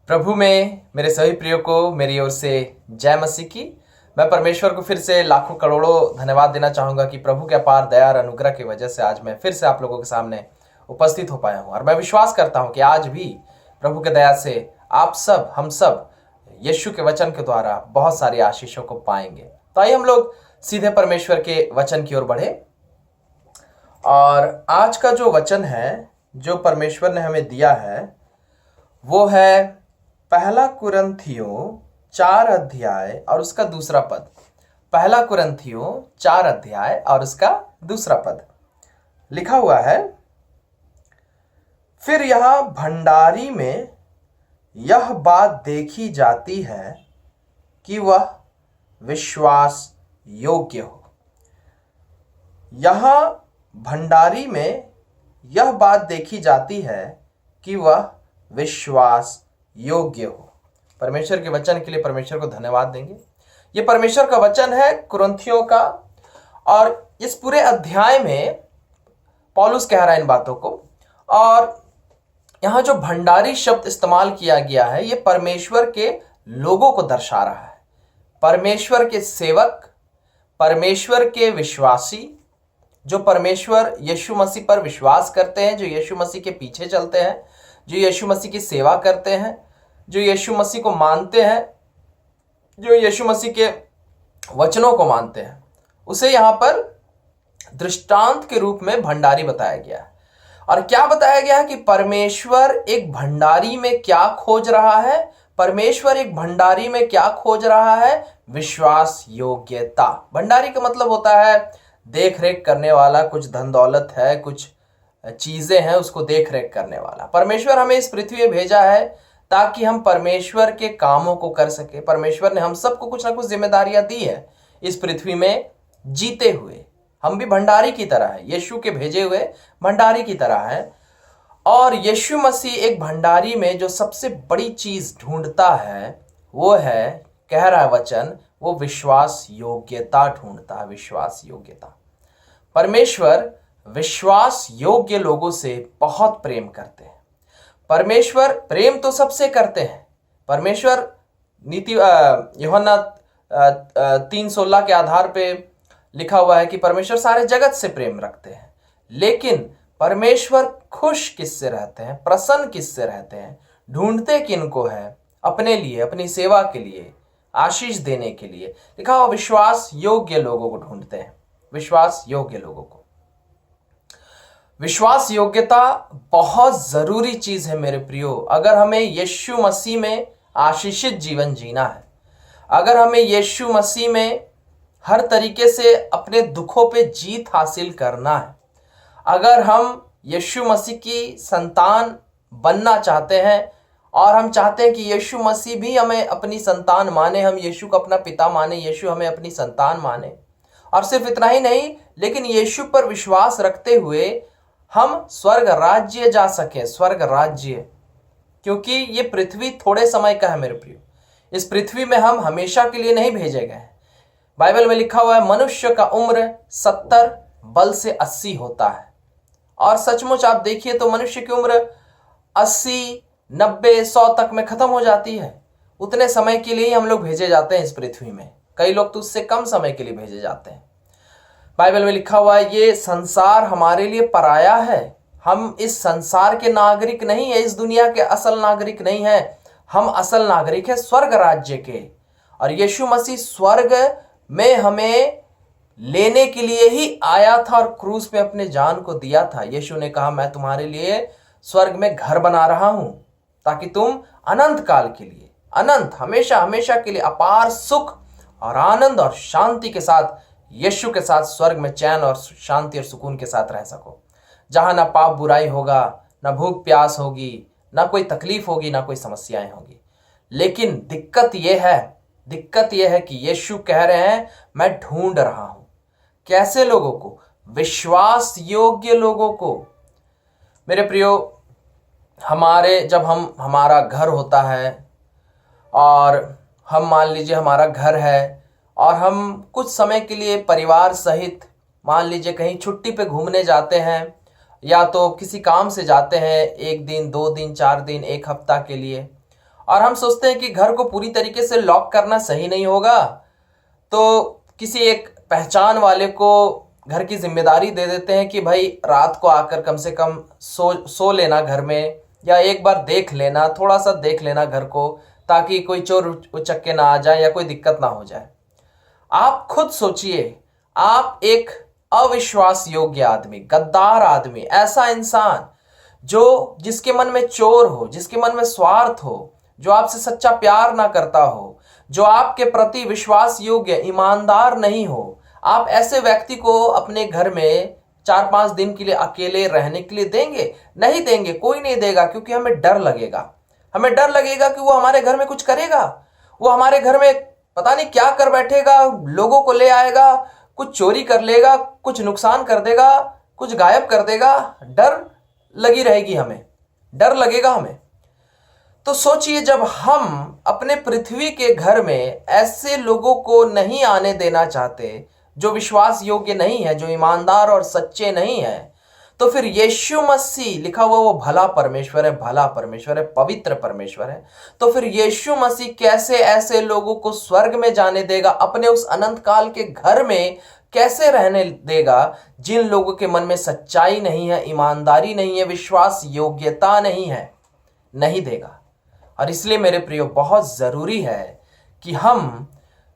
प्रभु में मेरे सभी प्रियो को मेरी ओर से जय मसीह की। मैं परमेश्वर को फिर से लाखों करोड़ों धन्यवाद देना चाहूँगा कि प्रभु के अपार दया और अनुग्रह की वजह से आज मैं फिर से आप लोगों के सामने उपस्थित हो पाया हूँ। और मैं विश्वास करता हूँ कि आज भी प्रभु के दया से आप सब हम सब यीशु के वचन के द्वारा बहुत सारी आशीषों को पाएंगे। तो आइए हम लोग सीधे परमेश्वर के वचन की ओर बढ़े। और आज का जो वचन है जो परमेश्वर ने हमें दिया है वो है पहला कुरिन्थियों 4 अध्याय और उसका दूसरा पद। पहला कुरिन्थियों 4 अध्याय और उसका दूसरा पद लिखा हुआ है, फिर यह भंडारी में यह बात देखी जाती है कि वह विश्वास योग्य हो। यह भंडारी में यह बात देखी जाती है कि वह विश्वास योग्य हो। परमेश्वर के वचन के लिए परमेश्वर को धन्यवाद देंगे। ये परमेश्वर का वचन है कुरिन्थियों का, और इस पूरे अध्याय में पौलुस कह रहा है इन बातों को। और यहाँ जो भंडारी शब्द इस्तेमाल किया गया है ये परमेश्वर के लोगों को दर्शा रहा है। परमेश्वर के सेवक, परमेश्वर के विश्वासी, जो परमेश्वर यीशु मसीह पर विश्वास करते हैं, जो यीशु मसीह के पीछे चलते हैं, जो यीशु मसीह की सेवा करते हैं, जो यीशु मसीह को मानते हैं, जो यीशु मसीह के वचनों को मानते हैं, उसे यहाँ पर दृष्टांत के रूप में भंडारी बताया गया है। और क्या बताया गया है कि परमेश्वर एक भंडारी में क्या खोज रहा है? परमेश्वर एक भंडारी में क्या खोज रहा है? विश्वास योग्यता। भंडारी का मतलब होता है देख रेख करने वाला, कुछ धन दौलत है, कुछ चीजें हैं, उसको देख रेख करने वाला। परमेश्वर हमें इस पृथ्वी में भेजा है ताकि हम परमेश्वर के कामों को कर सके। परमेश्वर ने हम सबको कुछ ना कुछ जिम्मेदारियां दी है इस पृथ्वी में जीते हुए। हम भी भंडारी की तरह है, यीशु के भेजे हुए भंडारी की तरह है। और यीशु मसीह एक भंडारी में जो सबसे बड़ी चीज ढूंढता है वो है, कह रहा है वचन, वो विश्वास योग्यता ढूंढता है। विश्वास योग्यता। परमेश्वर विश्वास योग्य लोगों से बहुत प्रेम करते हैं। परमेश्वर प्रेम तो सबसे करते हैं। परमेश्वर नीति यूहन्ना 3:16 के आधार पे लिखा हुआ है कि परमेश्वर सारे जगत से प्रेम रखते हैं। लेकिन परमेश्वर खुश किससे रहते हैं, प्रसन्न किससे रहते हैं, ढूंढते किनको है? अपने लिए, अपनी सेवा के लिए, आशीष देने के लिए। लिखा हुआ विश्वास योग्य लोगों को ढूंढते हैं। विश्वास योग्य लोगों को। विश्वास योग्यता बहुत जरूरी चीज है मेरे प्रियो। अगर हमें यीशु मसीह में आशीषित जीवन जीना है, अगर हमें यीशु मसीह में हर तरीके से अपने दुखों पे जीत हासिल करना है, अगर हम यीशु मसीह की संतान बनना चाहते हैं और हम चाहते हैं कि यीशु मसीह भी हमें अपनी संतान माने, हम यीशु को अपना पिता माने, यीशु हमें अपनी संतान माने, और सिर्फ इतना ही नहीं लेकिन यीशु पर विश्वास रखते हुए हम स्वर्ग राज्य जा सके। स्वर्ग राज्य, क्योंकि ये पृथ्वी थोड़े समय का है मेरे प्रियो। इस पृथ्वी में हम हमेशा के लिए नहीं भेजे गए हैं। बाइबल में लिखा हुआ है मनुष्य का उम्र 70 बल से 80 होता है। और सचमुच आप देखिए तो मनुष्य की उम्र 80, 90, 100 तक में खत्म हो जाती है। उतने समय के लिए ही हम लोग भेजे जाते हैं इस पृथ्वी में। कई लोग तो उससे कम समय के लिए भेजे जाते हैं। बाइबल में लिखा हुआ है ये संसार हमारे लिए पराया है। हम इस संसार के नागरिक नहीं है, इस दुनिया के असल नागरिक नहीं है। हम असल नागरिक है स्वर्ग राज्य के। और यीशु मसीह स्वर्ग में हमें लेने के लिए ही आया था और क्रूस पे अपने जान को दिया था। यीशु ने कहा मैं तुम्हारे लिए स्वर्ग में घर बना रहा हूं ताकि तुम अनंत काल के लिए, अनंत हमेशा हमेशा के लिए अपार सुख और आनंद और शांति के साथ यीशु के साथ स्वर्ग में चैन और शांति और सुकून के साथ रह सको, जहां ना पाप बुराई होगा, ना भूख प्यास होगी, ना कोई तकलीफ होगी, ना कोई समस्याएं होगी। लेकिन दिक्कत यह है कि यीशु कह रहे हैं मैं ढूंढ रहा हूं। कैसे लोगों को? विश्वास योग्य लोगों को। मेरे प्रियो, हमारा घर होता है और हम मान लीजिए हमारा घर है और हम कुछ समय के लिए परिवार सहित मान लीजिए कहीं छुट्टी पे घूमने जाते हैं, या तो किसी काम से जाते हैं, 1 दिन, 2 दिन, 4 दिन, 1 हफ्ता के लिए। और हम सोचते हैं कि घर को पूरी तरीके से लॉक करना सही नहीं होगा, तो किसी एक पहचान वाले को घर की जिम्मेदारी दे देते हैं कि भाई रात को आकर कम से कम सो लेना घर में, या एक बार देख लेना, थोड़ा सा देख लेना घर को, ताकि कोई चोर उचक्के ना आ जाए या कोई दिक्कत ना हो जाए। आप खुद सोचिए, आप एक अविश्वास योग्य आदमी, गद्दार आदमी, ऐसा इंसान जिसके मन में चोर हो, जिसके मन में स्वार्थ हो, जो आपसे सच्चा प्यार ना करता हो, जो आपके प्रति विश्वास योग्य ईमानदार नहीं हो, आप ऐसे व्यक्ति को अपने घर में 4-5 दिन के लिए अकेले रहने के लिए देंगे? नहीं देंगे, कोई नहीं देगा, क्योंकि हमें डर लगेगा। हमें डर लगेगा कि वो हमारे घर में कुछ करेगा, वो हमारे घर में पता नहीं क्या कर बैठेगा, लोगों को ले आएगा, कुछ चोरी कर लेगा, कुछ नुकसान कर देगा, कुछ गायब कर देगा। डर लगी रहेगी, हमें डर लगेगा हमें। तो सोचिए, जब हम अपने पृथ्वी के घर में ऐसे लोगों को नहीं आने देना चाहते, जो विश्वास योग्य नहीं है, जो ईमानदार और सच्चे नहीं है, तो फिर यीशु मसीह, लिखा हुआ वो भला परमेश्वर है, भला परमेश्वर है, पवित्र परमेश्वर है, तो फिर यीशु मसीह कैसे ऐसे लोगों को स्वर्ग में जाने देगा, अपने उस अनंत काल के घर में कैसे रहने देगा, जिन लोगों के मन में सच्चाई नहीं है, ईमानदारी नहीं है, विश्वास योग्यता नहीं है? नहीं देगा। और इसलिए मेरे प्रियो, बहुत जरूरी है कि हम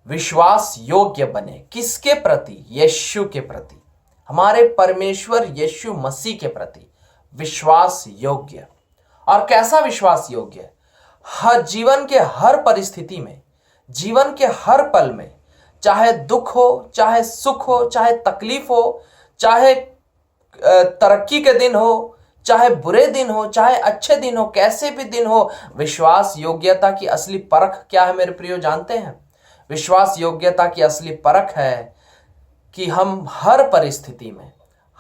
विश्वास योग्य बने। किसके प्रति? यीशु के प्रति, हमारे परमेश्वर यीशु मसीह के प्रति विश्वास योग्य। और कैसा विश्वास योग्य? हर जीवन के हर परिस्थिति में, जीवन के हर पल में, चाहे दुख हो, चाहे सुख हो, चाहे तकलीफ हो, चाहे तरक्की के दिन हो, चाहे बुरे दिन हो, चाहे अच्छे दिन हो, कैसे भी दिन हो, विश्वास योग्यता की असली परख क्या है मेरे प्रियो, जानते हैं? विश्वास योग्यता की असली परख है कि हम हर परिस्थिति में,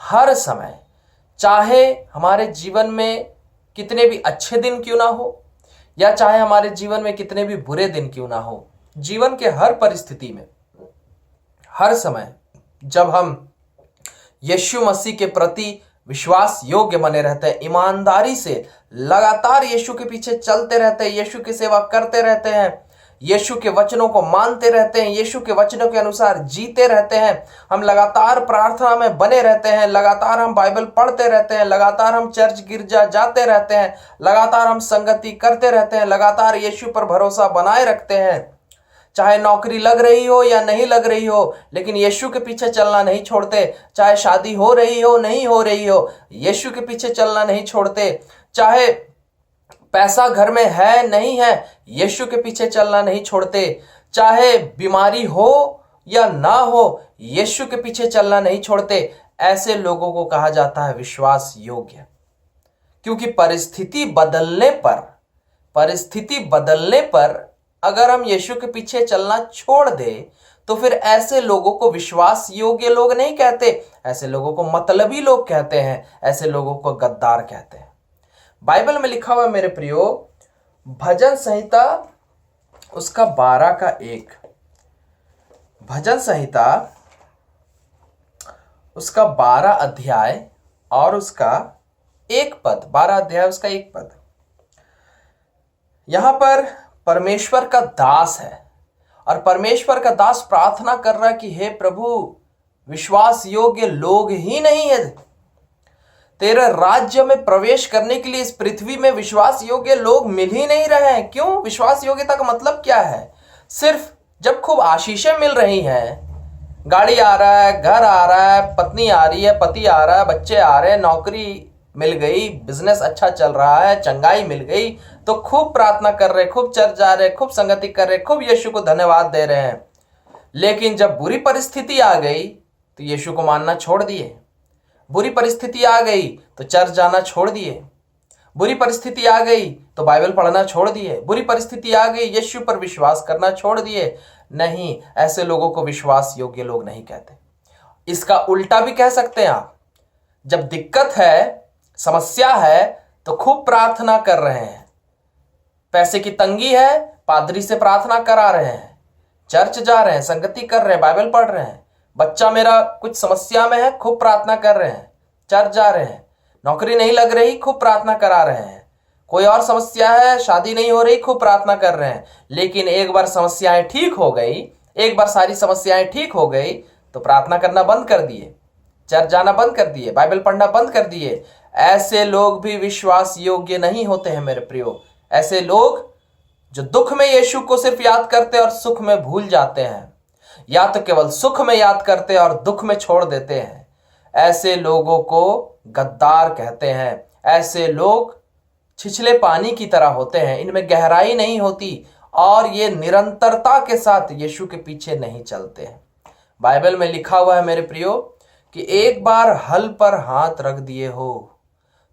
हर समय, चाहे हमारे जीवन में कितने भी अच्छे दिन क्यों ना हो, या चाहे हमारे जीवन में कितने भी बुरे दिन क्यों ना हो, जीवन के हर परिस्थिति में, हर समय, जब हम यीशु मसीह के प्रति विश्वास योग्य बने रहते हैं, ईमानदारी से लगातार यीशु के पीछे चलते रहते हैं, यीशु की सेवा करते रहते हैं, यीशु के वचनों को मानते रहते हैं, यीशु के वचनों के अनुसार जीते रहते हैं, हम लगातार प्रार्थना में बने रहते हैं, लगातार हम बाइबल पढ़ते रहते हैं, लगातार हम चर्च गिरजा जाते रहते हैं, लगातार हम संगति करते रहते हैं, लगातार यीशु पर भरोसा बनाए रखते हैं, चाहे नौकरी लग रही हो या नहीं लग रही हो, लेकिन यीशु के पीछे चलना नहीं छोड़ते, चाहे शादी हो रही हो नहीं हो रही हो, यीशु के पीछे चलना नहीं छोड़ते, चाहे पैसा घर में है नहीं है, यीशु के पीछे चलना नहीं छोड़ते, चाहे बीमारी हो या ना हो, यीशु के पीछे चलना नहीं छोड़ते। ऐसे लोगों को कहा जाता है विश्वास योग्य। क्योंकि परिस्थिति बदलने पर अगर हम यीशु के पीछे चलना छोड़ दे, तो फिर ऐसे लोगों को विश्वास योग्य लोग नहीं कहते, ऐसे लोगों को मतलबी लोग कहते हैं, ऐसे लोगों को गद्दार कहते हैं। बाइबल में लिखा हुआ मेरे प्रियो, भजन संहिता उसका 12 भजन संहिता उसका 12 अध्याय और उसका 1 पद, 12 अध्याय उसका 1 पद, यहां पर परमेश्वर का दास है, और परमेश्वर का दास प्रार्थना कर रहा है कि हे प्रभु, विश्वास योग्य लोग ही नहीं है, तेरे राज्य में प्रवेश करने के लिए इस पृथ्वी में विश्वास योग्य लोग मिल ही नहीं रहे हैं। क्यों? विश्वास योग्यता का मतलब क्या है? सिर्फ जब खूब आशीषें मिल रही हैं, गाड़ी आ रहा है, घर आ रहा है, पत्नी आ रही है, पति आ रहा है, बच्चे आ रहे हैं, नौकरी मिल गई, बिजनेस अच्छा चल रहा है, चंगाई मिल गई, तो खूब प्रार्थना कर रहे, खूब चर्च जा रहे, खूब संगति कर रहे, खूब यीशु को धन्यवाद दे रहे हैं। लेकिन जब बुरी परिस्थिति आ गई तो यीशु को मानना छोड़ दिए, बुरी परिस्थिति आ गई तो चर्च जाना छोड़ दिए, बुरी परिस्थिति आ गई तो बाइबल पढ़ना छोड़ दिए, बुरी परिस्थिति आ गई यीशु पर विश्वास करना छोड़ दिए। नहीं, ऐसे लोगों को विश्वास योग्य लोग नहीं कहते। इसका उल्टा भी कह सकते हैं आप, जब दिक्कत है, समस्या है, तो खूब प्रार्थना कर रहे हैं, पैसे की तंगी है, पादरी से प्रार्थना करा रहे हैं, चर्च जा रहे हैं, संगति कर रहे हैं, बाइबल पढ़ रहे हैं, बच्चा मेरा कुछ समस्या में है, खूब प्रार्थना कर रहे हैं, चर्च जा रहे हैं, नौकरी नहीं लग रही, खूब प्रार्थना करा रहे हैं, कोई और समस्या है, शादी नहीं हो रही, खूब प्रार्थना कर रहे हैं, लेकिन एक बार समस्याएं ठीक हो गई, एक बार सारी समस्याएं ठीक हो गई तो प्रार्थना करना बंद कर दिए, चर्च जाना बंद कर दिए, बाइबल पढ़ना बंद कर दिए। ऐसे लोग भी विश्वास योग्य नहीं होते हैं मेरे प्रियो। ऐसे लोग जो दुख में यीशु को सिर्फ याद करते और सुख में भूल जाते हैं, या तो केवल सुख में याद करते और दुख में छोड़ देते हैं, ऐसे लोगों को गद्दार कहते हैं। ऐसे लोग छिछले पानी की तरह होते हैं, इनमें गहराई नहीं होती और ये निरंतरता के साथ यीशु के पीछे नहीं चलते हैं। बाइबल में लिखा हुआ है मेरे प्रियो कि एक बार हल पर हाथ रख दिए हो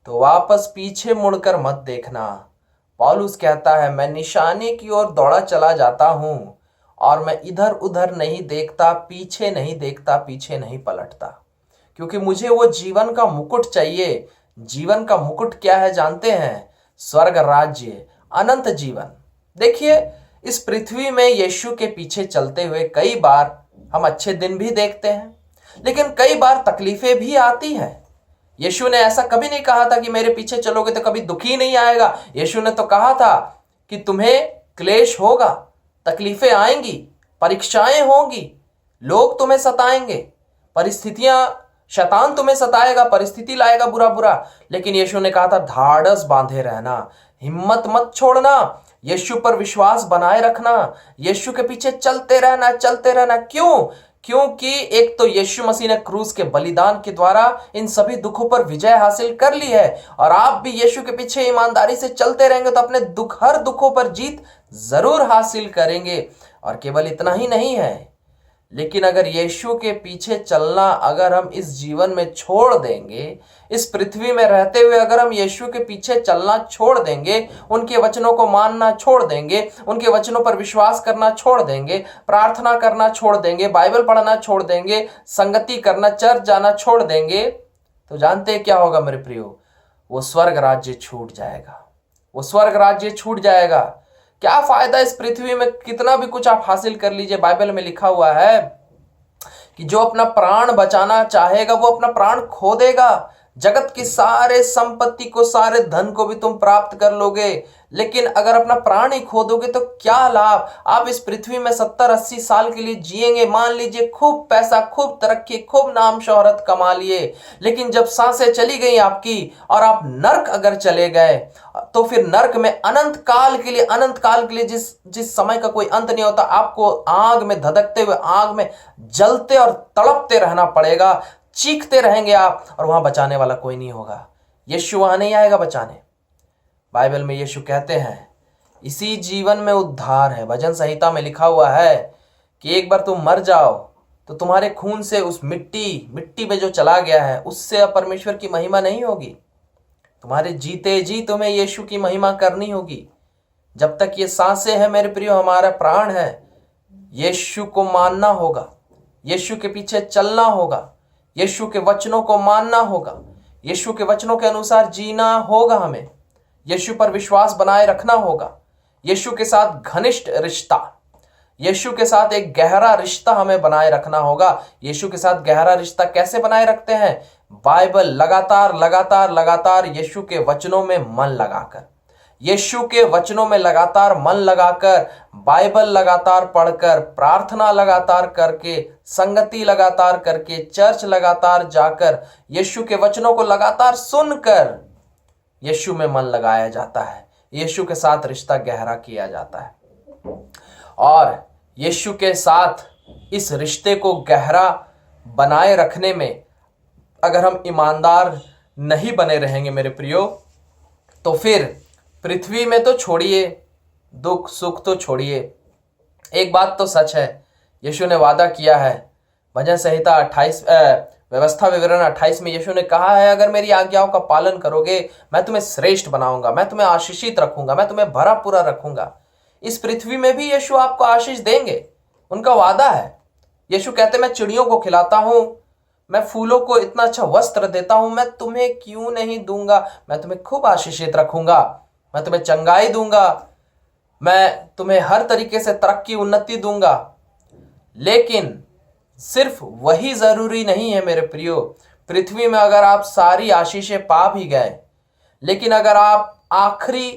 तो वापस पीछे मुड़कर मत देखना। पौलुस कहता है, मैं निशाने की ओर दौड़ा चला जाता हूं और मैं इधर उधर नहीं देखता, पीछे नहीं देखता, पीछे नहीं पलटता, क्योंकि मुझे वो जीवन का मुकुट चाहिए। जीवन का मुकुट क्या है जानते हैं? स्वर्ग राज्य, अनंत जीवन। देखिए, इस पृथ्वी में यीशु के पीछे चलते हुए कई बार हम अच्छे दिन भी देखते हैं, लेकिन कई बार तकलीफें भी आती हैं। यीशु ने ऐसा कभी नहीं कहा था कि मेरे पीछे चलोगे तो कभी दुख ही नहीं आएगा। यीशु ने तो कहा था कि तुम्हें क्लेश होगा, तकलीफें आएंगी, परीक्षाएं होंगी, लोग तुम्हें सताएंगे, परिस्थितियां, शैतान तुम्हें सताएगा, परिस्थिति लाएगा बुरा बुरा। लेकिन यीशु ने कहा था, ढाढ़स बांधे रहना, हिम्मत मत छोड़ना, यीशु पर विश्वास बनाए रखना, यीशु के पीछे चलते रहना, चलते रहना। क्यों? क्योंकि एक तो यीशु मसीह ने क्रूस के बलिदान के द्वारा इन सभी दुखों पर विजय हासिल कर ली है, और आप भी यीशु के पीछे ईमानदारी से चलते रहेंगे तो अपने हर दुखों पर जीत जरूर हासिल करेंगे। और केवल इतना ही नहीं है, लेकिन अगर यीशु के पीछे चलना अगर हम इस जीवन में छोड़ देंगे, इस पृथ्वी में रहते हुए अगर हम यीशु के पीछे चलना छोड़ देंगे, उनके वचनों को मानना छोड़ देंगे, उनके वचनों पर विश्वास करना छोड़ देंगे, प्रार्थना करना छोड़ देंगे, बाइबल पढ़ना छोड़ देंगे, संगति करना, चर्च जाना छोड़ देंगे, तो जानते हैं क्या होगा मेरे प्रियो? वो स्वर्ग राज्य छूट जाएगा, वो स्वर्ग राज्य छूट जाएगा। क्या फायदा इस पृथ्वी में कितना भी कुछ आप हासिल कर लीजिए? बाइबल में लिखा हुआ है कि जो अपना प्राण बचाना चाहेगा वो अपना प्राण खो देगा। जगत की सारे संपत्ति को, सारे धन को भी तुम प्राप्त कर लोगे, लेकिन अगर अपना प्राण ही खो दोगे तो क्या लाभ? आप इस पृथ्वी में 70-80 साल के लिए जिएंगे, मान लीजिए खूब पैसा, खूब तरक्की, खूब नाम शोहरत कमा लिए, लेकिन जब सांसें चली गई आपकी और आप नर्क अगर चले गए, तो फिर नर्क में अनंत काल के लिए जिस समय का कोई अंत नहीं होता, आपको आग में धधकते हुए, आग में जलते और तड़पते रहना पड़ेगा, चीखते रहेंगे आप, और वहां बचाने वाला कोई नहीं होगा। यीशु वहां नहीं आएगा बचाने। बाइबल में यीशु कहते हैं, इसी जीवन में उद्धार है। भजन संहिता में लिखा हुआ है कि एक बार तुम मर जाओ तो तुम्हारे खून से उस मिट्टी में जो चला गया है, उससे परमेश्वर की महिमा नहीं होगी। तुम्हारे जीते जी तुम्हें यीशु की महिमा करनी होगी। जब तक ये सांसें हैं मेरे प्रियो, हमारा प्राण है, यीशु को मानना होगा, यीशु के पीछे चलना होगा, यीशु के वचनों को मानना होगा, यीशु के वचनों के अनुसार जीना होगा, हमें यीशु पर विश्वास बनाए रखना होगा, यीशु के साथ घनिष्ठ रिश्ता, यीशु के साथ एक गहरा रिश्ता हमें बनाए रखना होगा। यीशु के साथ गहरा रिश्ता कैसे बनाए रखते हैं? बाइबल लगातार यीशु के वचनों में मन लगाकर, यीशु के वचनों में लगातार मन लगाकर, बाइबल लगातार पढ़कर, प्रार्थना लगातार करके, संगति लगातार करके, चर्च लगातार जाकर, यीशु के वचनों को लगातार सुनकर यीशु में मन लगाया जाता है, यीशु के साथ रिश्ता गहरा किया जाता है। और यीशु के साथ इस रिश्ते को गहरा बनाए रखने में अगर हम ईमानदार नहीं बने रहेंगे मेरे प्रियो, तो फिर पृथ्वी में तो छोड़िए, दुख सुख तो छोड़िए, एक बात तो सच है, यीशु ने वादा किया है। भजन संहिता 28 व्यवस्था विवरण 28 में यीशु ने कहा है, अगर मेरी आज्ञाओं का पालन करोगे, मैं तुम्हें श्रेष्ठ बनाऊंगा, मैं तुम्हें आशीषित रखूंगा, मैं तुम्हें भरा पूरा रखूंगा। इस पृथ्वी में भी यीशु आपको आशीष देंगे, उनका वादा है। यीशु कहते, मैं चिड़ियों को खिलाता हूं, मैं फूलों को इतना अच्छा वस्त्र देता हूं, मैं तुम्हें क्यों नहीं दूंगा? मैं तुम्हें खूब आशीषित रखूंगा, मैं तुम्हें चंगाई दूंगा, मैं तुम्हें हर तरीके से तरक्की उन्नति दूंगा। लेकिन सिर्फ वही जरूरी नहीं है मेरे प्रियो। पृथ्वी में अगर आप सारी आशीषें पा भी गए, लेकिन अगर आप आखिरी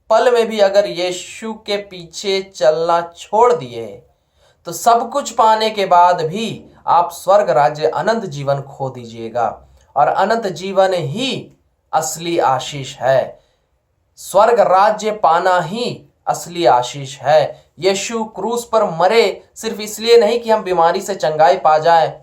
पल में भी अगर यीशु के पीछे चलना छोड़ दिए तो सब कुछ पाने के बाद भी आप स्वर्ग राज्य अनंत जीवन खो दीजिएगा, और अनंत जीवन ही असली आशीष है। स्वर्ग राज्य पाना ही असली आशीष है। यीशु क्रूस पर मरे सिर्फ इसलिए नहीं कि हम बीमारी से चंगाई पा जाए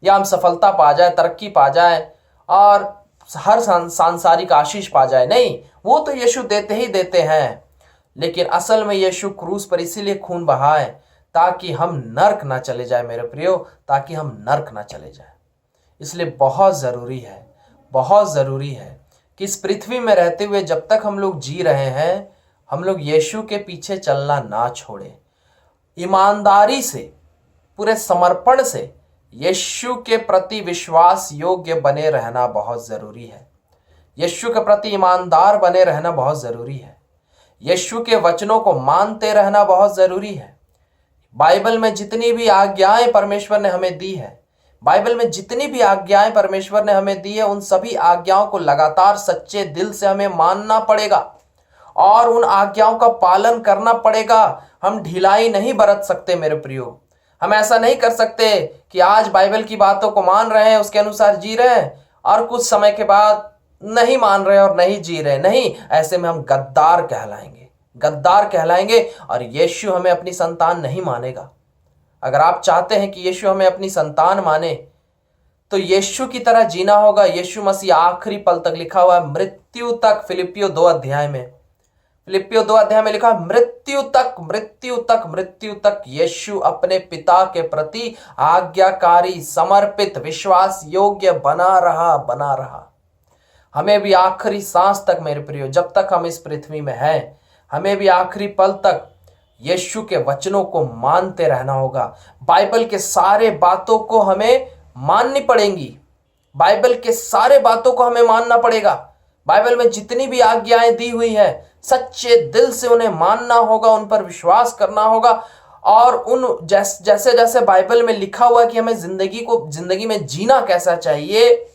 या हम सफलता पा जाए, तरक्की पा जाए और हर सांसारिक आशीष पा जाए, नहीं, वो तो यीशु देते ही देते हैं। लेकिन असल में यीशु क्रूस पर इसीलिए खून बहाए ताकि हम नर्क ना चले जाए मेरे प्रियो, ताकि हम नर्क ना चले जाए। इसलिए बहुत ज़रूरी है कि इस पृथ्वी में रहते हुए जब तक हम लोग जी रहे हैं, हम लोग यीशु के पीछे चलना ना छोड़ें। ईमानदारी से, पूरे समर्पण से यीशु के प्रति विश्वास योग्य बने रहना बहुत ज़रूरी है। यीशु के प्रति ईमानदार बने रहना बहुत ज़रूरी है। यीशु के वचनों को मानते रहना बहुत ज़रूरी है। बाइबल में जितनी भी आज्ञाएं परमेश्वर ने हमें दी है, उन सभी आज्ञाओं को लगातार सच्चे दिल से हमें मानना पड़ेगा और उन आज्ञाओं का पालन करना पड़ेगा। हम ढिलाई नहीं बरत सकते मेरे प्रियो। हम ऐसा नहीं कर सकते कि आज बाइबल की बातों को मान रहे हैं, उसके अनुसार जी रहे हैं और कुछ समय के बाद नहीं मान रहे और नहीं जी रहे। नहीं, ऐसे में हम गद्दार कहलाएंगे और यीशु हमें अपनी संतान नहीं मानेगा। अगर आप चाहते हैं कि यीशु हमें अपनी संतान माने तो यीशु की तरह जीना होगा। यीशु मसीह आखिरी पल तक, लिखा हुआ है मृत्यु तक, फिलिपियो 2 अध्याय में लिखा, मृत्यु तक यीशु अपने पिता के प्रति आज्ञाकारी, समर्पित, विश्वास योग्य बना रहा। हमें भी आखिरी सांस तक मेरे प्रियो, जब तक हम इस पृथ्वी में हैं, हमें भी आखिरी पल तक यीशु के वचनों को मानते रहना होगा। बाइबल के सारे बातों को हमें माननी पड़ेंगी। बाइबल में जितनी भी आज्ञाएं दी हुई है, सच्चे दिल से उन्हें मानना होगा, उन पर विश्वास करना होगा और उन जैसे बाइबल में लिखा हुआ कि हमें जिंदगी में जीना कैसा चाहिए,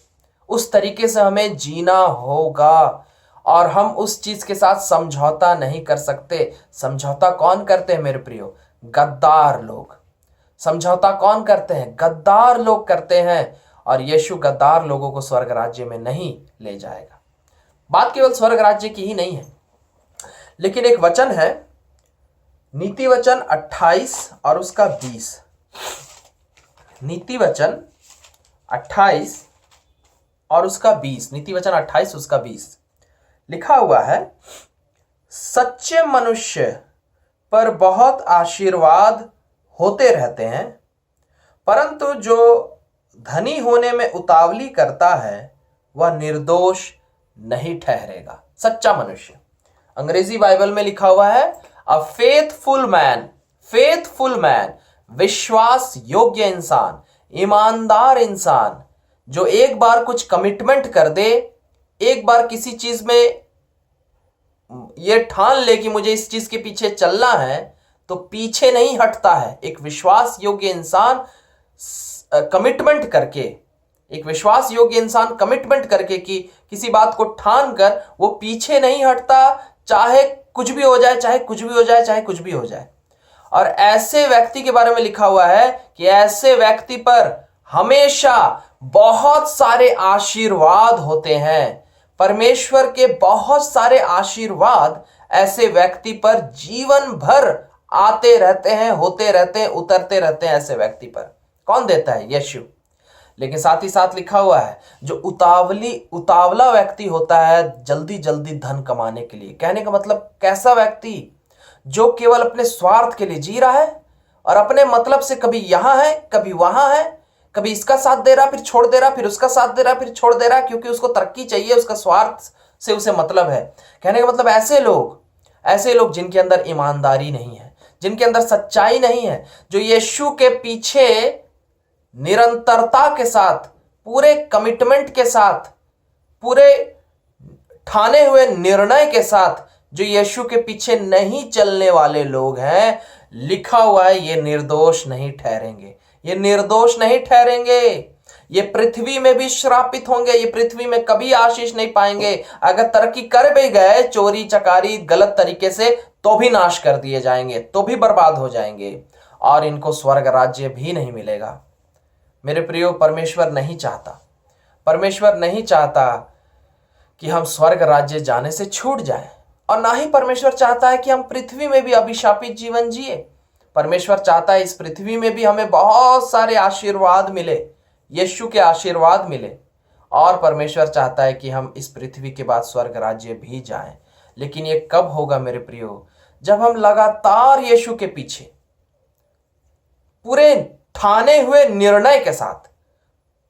उस तरीके से हमें जीना होगा। और हम उस चीज के साथ समझौता नहीं कर सकते। समझौता कौन करते हैं मेरे प्रियो? गद्दार लोग। समझौता कौन करते हैं? गद्दार लोग करते हैं। और यीशु गद्दार लोगों को स्वर्ग राज्य में नहीं ले जाएगा। बात केवल स्वर्ग राज्य की ही नहीं है, लेकिन एक वचन है, नीति वचन 28 और उसका 20। नीति वचन 28 और उसका 20। नीति वचन 28 उसका 20 लिखा हुआ है, सच्चे मनुष्य पर बहुत आशीर्वाद होते रहते हैं, परंतु जो धनी होने में उतावली करता है वह निर्दोष नहीं ठहरेगा। सच्चा मनुष्य, अंग्रेजी बाइबल में लिखा हुआ है, अ फेथफुल मैन, विश्वास योग्य इंसान, ईमानदार इंसान, जो एक बार कुछ कमिटमेंट कर दे, एक बार किसी चीज में ये ठान ले कि मुझे इस चीज के पीछे चलना है, तो पीछे नहीं हटता है। एक विश्वास योग्य इंसान कमिटमेंट करके कि किसी बात को ठान कर वो पीछे नहीं हटता, चाहे कुछ भी हो जाए। और ऐसे व्यक्ति के बारे में लिखा हुआ है कि ऐसे व्यक्ति पर हमेशा बहुत सारे आशीर्वाद होते हैं। परमेश्वर के बहुत सारे आशीर्वाद ऐसे व्यक्ति पर जीवन भर आते रहते हैं, होते रहते हैं, उतरते रहते हैं। ऐसे व्यक्ति पर कौन देता है? यीशु। लेकिन साथ ही साथ लिखा हुआ है, जो उतावला व्यक्ति होता है जल्दी जल्दी धन कमाने के लिए। कहने का मतलब, कैसा व्यक्ति जो केवल अपने स्वार्थ के लिए जी रहा है और अपने मतलब से कभी यहां है कभी वहां है, कभी इसका साथ दे रहा फिर छोड़ दे रहा, फिर उसका साथ दे रहा फिर छोड़ दे रहा, क्योंकि उसको तरक्की चाहिए, उसका स्वार्थ से उसे मतलब है। कहने का मतलब, ऐसे लोग जिनके अंदर ईमानदारी नहीं है, जिनके अंदर सच्चाई नहीं है, जो यीशु के पीछे निरंतरता के साथ, पूरे कमिटमेंट के साथ, पूरे ठाने हुए निर्णय के साथ जो यीशु के पीछे नहीं चलने वाले लोग हैं, लिखा हुआ है ये निर्दोष नहीं ठहरेंगे। ये पृथ्वी में भी श्रापित होंगे, ये पृथ्वी में कभी आशीष नहीं पाएंगे। अगर तरक्की कर भी गए चोरी चकारी गलत तरीके से, तो भी नाश कर दिए जाएंगे, तो भी बर्बाद हो जाएंगे, और इनको स्वर्ग राज्य भी नहीं मिलेगा। मेरे प्रियो, परमेश्वर नहीं चाहता, परमेश्वर नहीं चाहता कि हम स्वर्ग राज्य जाने से छूट जाएं, और ना ही परमेश्वर चाहता है कि हम पृथ्वी में भी अभिशापित जीवन जिए। परमेश्वर चाहता है इस पृथ्वी में भी हमें बहुत सारे आशीर्वाद मिले, यीशु के आशीर्वाद मिले, और परमेश्वर चाहता है कि हम इस पृथ्वी के बाद स्वर्ग राज्य भी जाएं। लेकिन ये कब होगा मेरे प्रियो? जब हम लगातार यीशु के पीछे पूरे ठाने हुए निर्णय के साथ,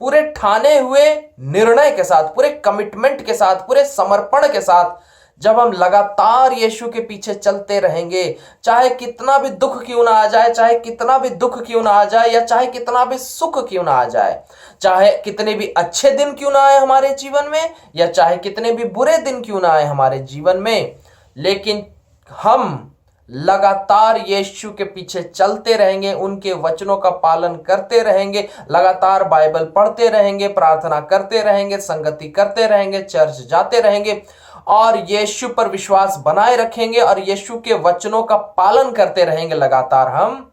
पूरे ठाने हुए निर्णय के साथ, पूरे कमिटमेंट के साथ, पूरे समर्पण के साथ जब हम लगातार यीशु के पीछे चलते रहेंगे, चाहे कितना भी दुख क्यों ना आ जाए, चाहे कितना भी दुख क्यों ना आ जाए, या चाहे कितना भी सुख क्यों ना आ जाए, चाहे कितने भी अच्छे दिन क्यों ना आए हमारे जीवन में, या चाहे कितने भी बुरे दिन क्यों ना आए हमारे जीवन में, लेकिन हम लगातार यीशु के पीछे चलते रहेंगे, उनके वचनों का पालन करते रहेंगे, लगातार बाइबल पढ़ते रहेंगे, प्रार्थना करते रहेंगे, संगति करते रहेंगे, चर्च जाते रहेंगे, और यीशु पर विश्वास बनाए रखेंगे, और यीशु के वचनों का पालन करते रहेंगे लगातार हम,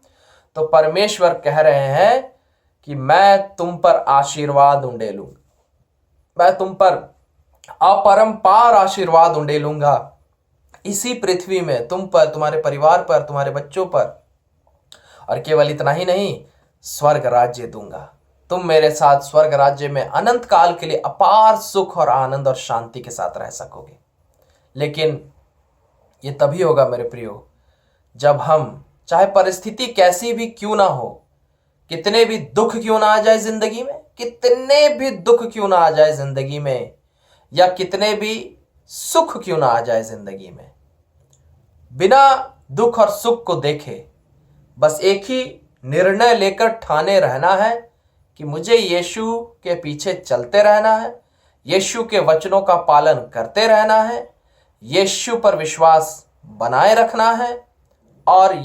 तो परमेश्वर कह रहे हैं कि मैं तुम पर आशीर्वाद उंडेलूंगा, मैं तुम पर अपरंपार आशीर्वाद उंडेलूंगा इसी पृथ्वी में, तुम पर, तुम्हारे परिवार पर, तुम्हारे बच्चों पर। और केवल इतना ही नहीं, स्वर्ग राज्य दूंगा, तुम मेरे साथ स्वर्ग राज्य में अनंत काल के लिए अपार सुख और आनंद और शांति के साथ रह सकोगे। लेकिन ये तभी होगा मेरे प्रियो, जब हम, चाहे परिस्थिति कैसी भी क्यों ना हो, कितने भी दुख क्यों ना आ जाए जिंदगी में, कितने भी दुख क्यों ना आ जाए जिंदगी में, या कितने भी सुख क्यों ना आ जाए जिंदगी में, बिना दुख और सुख को देखे बस एक ही निर्णय लेकर ठाने रहना है कि मुझे यीशु के पीछे चलते रहना है, यीशु के वचनों का पालन करते रहना है, यीशु पर विश्वास बनाए रखना है, और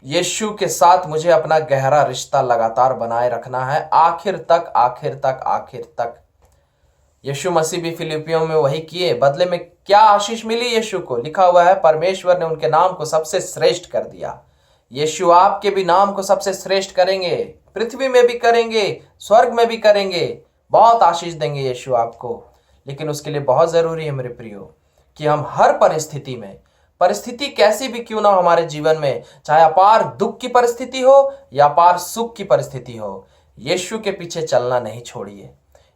यीशु के साथ मुझे अपना गहरा रिश्ता लगातार बनाए रखना है, आखिर तक, आखिर तक, आखिर तक। यीशु मसीह भी फिलिपियों में वही किए। बदले में क्या आशीष मिली यीशु को? लिखा हुआ है, परमेश्वर ने उनके नाम को सबसे श्रेष्ठ कर दिया। यीशु आपके भी नाम को सबसे श्रेष्ठ करेंगे, पृथ्वी में भी करेंगे, स्वर्ग में भी करेंगे, बहुत आशीष देंगे यीशु आपको। लेकिन उसके लिए बहुत जरूरी है मेरे प्रियो कि हम हर परिस्थिति में, परिस्थिति कैसी भी क्यों ना हो हमारे जीवन में, चाहे अपार दुख की परिस्थिति हो या अपार सुख की परिस्थिति हो, यीशु के पीछे चलना नहीं छोड़िए।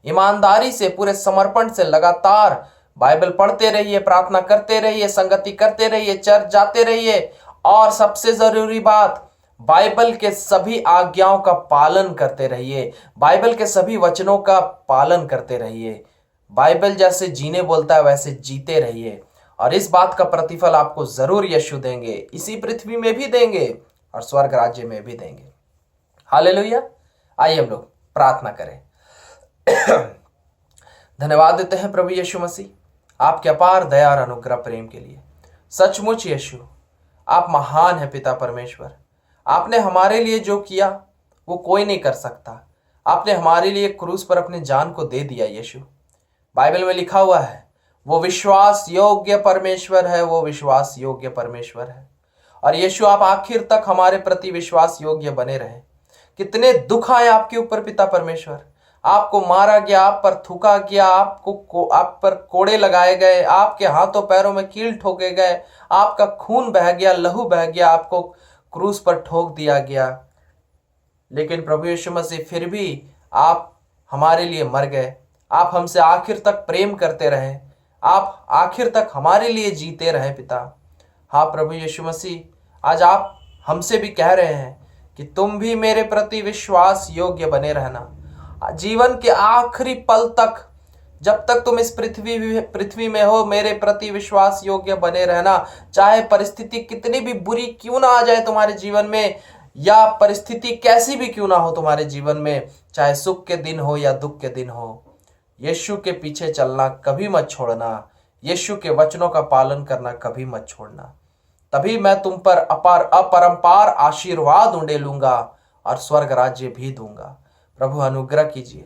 ईमानदारी से, पूरे समर्पण से लगातार बाइबल पढ़ते रहिए, प्रार्थना करते रहिए, संगति करते रहिए, चर्च जाते रहिए, और सबसे जरूरी बात, बाइबल के सभी आज्ञाओं का पालन करते रहिए, बाइबल के सभी वचनों का पालन करते रहिए। बाइबल जैसे जीने बोलता है वैसे जीते रहिए, और इस बात का प्रतिफल आपको जरूर यीशु देंगे, इसी पृथ्वी में भी देंगे और स्वर्ग राज्य में भी देंगे। हालेलुया। आइए हम लोग प्रार्थना करें। धन्यवाद देते हैं प्रभु यीशु मसीह आपके अपार दया और अनुग्रह प्रेम के लिए। सचमुच यीशु, आप महान है पिता परमेश्वर। आपने हमारे लिए जो किया वो कोई नहीं कर सकता। आपने हमारे लिए क्रूस पर अपने जान को दे दिया यीशु। बाइबल में लिखा हुआ है, वो विश्वास योग्य परमेश्वर है, वो विश्वास योग्य परमेश्वर है। और यीशु, आप आखिर तक हमारे प्रति विश्वास योग्य बने रहे। कितने दुख आए आपके ऊपर पिता परमेश्वर, आपको मारा गया, आप पर थूका गया, आप पर कोड़े लगाए गए, आपके हाथों पैरों में कील ठोके गए, आपका खून बह गया, लहू बह गया, आपको क्रूस पर ठोक दिया गया। लेकिन प्रभु यीशु मसीह, फिर भी आप हमारे लिए मर गए। आप हमसे आखिर तक प्रेम करते रहे, आप आखिर तक हमारे लिए जीते रहे पिता। हाँ प्रभु यीशु मसीह, आज आप हमसे भी कह रहे हैं कि तुम भी मेरे प्रति विश्वास योग्य बने रहना। जीवन के आखिरी पल तक, जब तक तुम इस पृथ्वी में हो, मेरे प्रति विश्वास योग्य बने रहना। चाहे परिस्थिति कितनी भी बुरी क्यों ना आ जाए तुम्हारे जीवन में, या परिस्थिति कैसी भी क्यों ना हो तुम्हारे जीवन में, चाहे सुख के दिन हो या दुख के दिन हो, यीशु के पीछे चलना कभी मत छोड़ना। यीशु के वचनों का पालन करना कभी मत छोड़ना। तभी मैं तुम पर अपरंपार आशीर्वाद उंडेलूंगा और स्वर्ग राज्य भी दूंगा। प्रभु अनुग्रह कीजिए,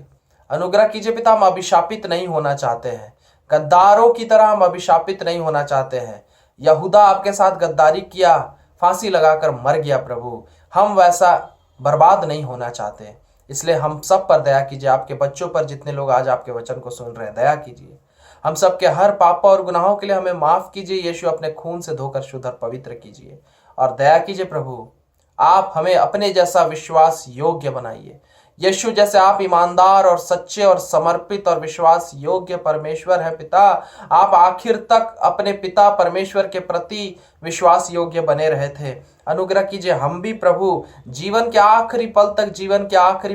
अनुग्रह कीजिए पिता। हम अभिशापित नहीं होना चाहते हैं, गद्दारों की तरह हम अभिशापित नहीं होना चाहते हैं। यहूदा आपके साथ गद्दारी किया, फांसी लगाकर मर गया प्रभु, हम वैसा बर्बाद नहीं होना चाहते। इसलिए हम सब पर दया कीजिए, आपके बच्चों पर जितने लोग आज आपके वचन को सुन रहे हैं, दया कीजिए। हम सबके हर पापों और गुनाहों के लिए हमें माफ कीजिए। यीशु अपने खून से धोकर शुद्ध और पवित्र कीजिए और दया कीजिए प्रभु। आप हमें अपने जैसा विश्वास योग्य बनाइए। यीशु जैसे आप ईमानदार और सच्चे और समर्पित और विश्वास योग्य परमेश्वर है पिता, आप आखिर तक अपने पिता परमेश्वर के प्रति विश्वास योग्य बने रहे थे। अनुग्रह कीजिए हम भी प्रभु जीवन के आखिरी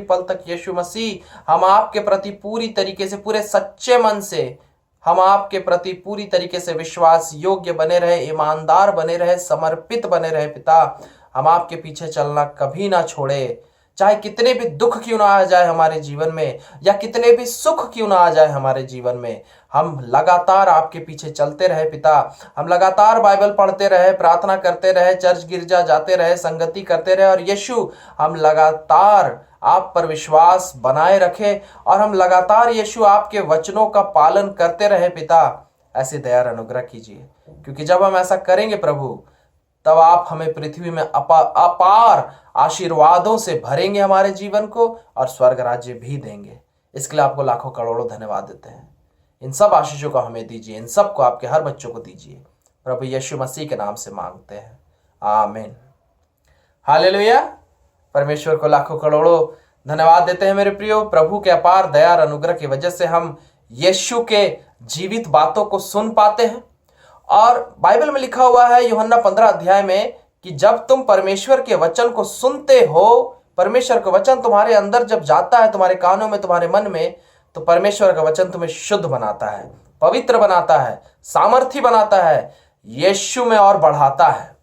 पल तक यीशु मसीह हम आपके प्रति पूरी तरीके से, पूरे सच्चे मन से हम आपके प्रति पूरी तरीके से विश्वास योग्य बने रहे, ईमानदार बने रहे, समर्पित बने रहे पिता। हम आपके पीछे चलना कभी ना छोड़े, चाहे कितने भी दुख क्यों ना आ जाए हमारे जीवन में, या कितने भी सुख क्यों ना आ जाए हमारे जीवन में, हम लगातार आपके पीछे चलते रहे पिता। हम लगातार बाइबल पढ़ते रहे, प्रार्थना करते रहे, चर्च गिरजा जाते रहे, संगति करते रहे, और यीशु हम लगातार आप पर विश्वास बनाए रखे और हम लगातार यीशु आपके वचनों का पालन करते रहे पिता। ऐसी दया और अनुग्रह कीजिए, क्योंकि जब हम ऐसा करेंगे प्रभु, तब आप हमें पृथ्वी में अपार आशीर्वादों से भरेंगे हमारे जीवन को, और स्वर्ग राज्य भी देंगे। इसके लिए आपको लाखों करोड़ों धन्यवाद देते हैं। इन सब आशीषों को हमें दीजिए, इन सब को आपके हर बच्चों को दीजिए, प्रभु यीशु मसीह के नाम से मांगते हैं, आमीन। हालेलुया। परमेश्वर को लाखों करोड़ों धन्यवाद देते हैं मेरे प्रियो। प्रभु के अपार दया और अनुग्रह की वजह से हम यीशु के जीवित बातों को सुन पाते हैं। और बाइबल में लिखा हुआ है यूहन्ना 15 अध्याय में कि जब तुम परमेश्वर के वचन को सुनते हो, परमेश्वर का वचन तुम्हारे अंदर जब जाता है, तुम्हारे कानों में, तुम्हारे मन में, तो परमेश्वर का वचन तुम्हें शुद्ध बनाता है, पवित्र बनाता है, सामर्थी बनाता है, यीशु में और बढ़ाता है।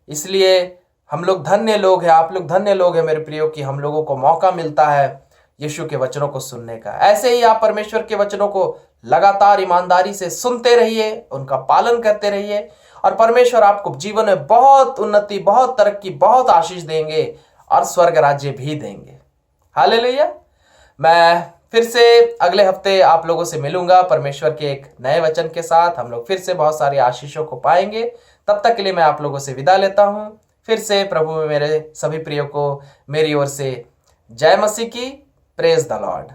इसलिए हम लोग धन्य लोग हैं, आप लोग धन्य लोग हैं मेरे प्रियो, कि हम लोगों को मौका मिलता है यीशु के वचनों को सुनने का। ऐसे ही आप परमेश्वर के वचनों को लगातार ईमानदारी से सुनते रहिए, उनका पालन करते रहिए, और परमेश्वर आपको जीवन में बहुत उन्नति, बहुत तरक्की, बहुत आशीष देंगे और स्वर्ग राज्य भी देंगे। हालेलुया। मैं फिर से अगले हफ्ते आप लोगों से मिलूंगा परमेश्वर के एक नए वचन के साथ। हम लोग फिर से बहुत सारी आशीषों को पाएंगे। तब तक के लिए मैं आप लोगों से विदा लेता हूं। फिर से प्रभु में मेरे सभी प्रियो को मेरी ओर से जय मसीह की। Praise the Lord.